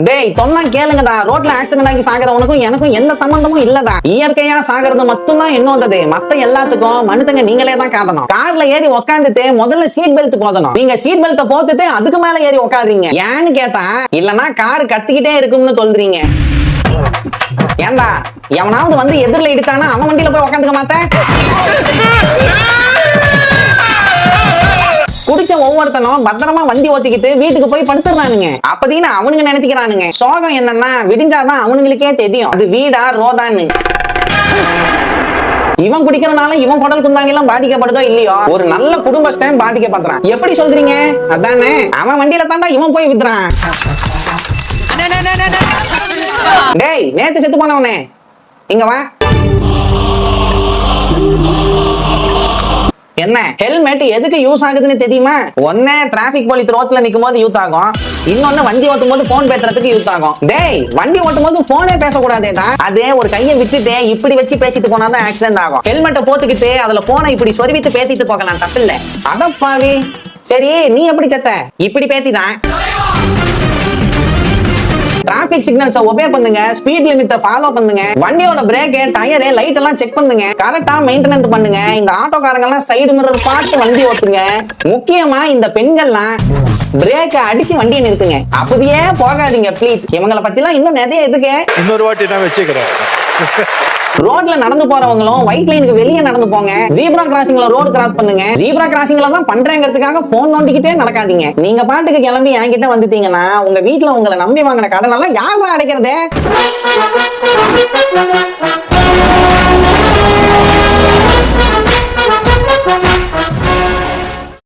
டேய் சொன்னா கேளுங்கடா. ரோட்ல ஆக்சிடென்ட் ஆகி சாகிறவனுக்கும் எனக்கும் எந்த சம்பந்தமும் இல்லடா. இயற்கையா சாகிறது மட்டும் தான் என்னோடது. மத்த எல்லாத்துக்கும் மனுத்தங்க நீங்களே தான் காரணம். கார்ல ஏறி உட்காந்துட்டு முதல்ல சீட் பெல்ட் போடணும். நீங்க சீட் பெல்ட் போட்டுட்டு அதுக்கு மேல ஏறி உட்காருறீங்க. ஏன்னு கேட்டா இல்லனா கார் கத்திக்கிட்டே இருக்கும்னு சொல்றீங்க. ஏண்டா எவனாவது வந்து எதிரில இடித்தானா அவன் வண்டியில போய் உட்காந்துக்க மாட்டேன். குடிச்ச ஒவ்வொருத்தனும் பத்திரமா வண்டி ஓட்டிக்கிட்டு வீட்டுக்கு போய் படுத்துறானுங்க. அப்பதீன்னு அவனுங்க நினைச்சுக்கிறானுங்க. சோகம் என்னன்னா விடிஞ்சாதான் அவனுங்களுக்கே தெரியும் அது வீடா ரோதான்னு. இவன் குடிக்கிறனால இவன் குடல் குந்தாங்க எல்லாம் பாதிக்கப்படுதோ இல்லையோ, ஒரு நல்ல குடும்பஸ்தான் பாதிக்கப்படுறான். எப்படி சொல்றீங்க? அதானே அவன் வண்டியில தாண்டா இவன் போய் வித்துறான். டேய் நேத்து செத்து போனவனே இங்க வா. என்ன ஹெல்மெட் எதுக்கு யூஸ் ஆகுதுன்னு தெரியுமா? ஒண்ணே டிராபிக் போலீஸ் ரோட்ல நிக்கும் போது யூஸ் ஆகும், இன்னொன்னு வண்டி ஓட்டும் போது போன் பேசுறதுக்கு யூஸ் ஆகும். டேய் வண்டி ஓட்டும் போது போனே பேசக்கூடாதேதான். அதே ஒரு கையை விட்டுட்டு இப்படி வச்சு பேசிட்டு போனாதான் ஆக்சிடென்ட் ஆகும். ஹெல்மெட்டை போட்டுக்கிட்டு அதுல போனை இப்படி சொருவிட்டு பேசிட்டு போகலாம், தப்பில்ல. அதப்பாவி சரி நீ எப்படி செத்த? இப்படி பேசிதான். டிராபிக் சிக்னல்ஸ் ஒபே பண்ணுங்க, ஸ்பீட் லிமிட்டை ஃபாலோ பண்ணுங்க, வண்டியோட பிரேக் டயர் லைட் எல்லாம் செக் பண்ணுங்க, கரெக்டா மெயின்டெனன்ஸ் பண்ணுங்க. இந்த ஆட்டோக்காரங்க எல்லாம் சைடு மிரர் பார்த்து வண்டி ஓட்டுங்க. முக்கியமா இந்த பெண்கள்லாம் பிரேக்க அடிச்சு வண்டியை நிறுத்துங்க. அப்படியே போகாதீங்க ப்ளீஸ். இவங்களை பத்தி எல்லாம் இன்னும் நிறைய எதுக்கு இன்னொரு வாட்டி நான் வச்சுக்கிறேன். ரோட்ல நடந்து போறவங்களும் ஒயிட் லைனுக்கு வெளியே நடந்து போங்க. ஜீப்ரா கிராசிங்ல ரோடு கிராஸ் பண்ணுங்க. ஜீப்ரா கிராசிங்ல தான் பண்றேங்கிறதுக்காக போன் நோண்டிக்கிட்டே நடக்காதீங்க. நீங்க பாட்டுக்கு கிளம்பி என்கிட்ட வந்துட்டீங்கன்னா உங்க வீட்டுல உங்களை நம்பி வாங்கின கடன் எல்லாம் யாரும் அடைக்கிறது?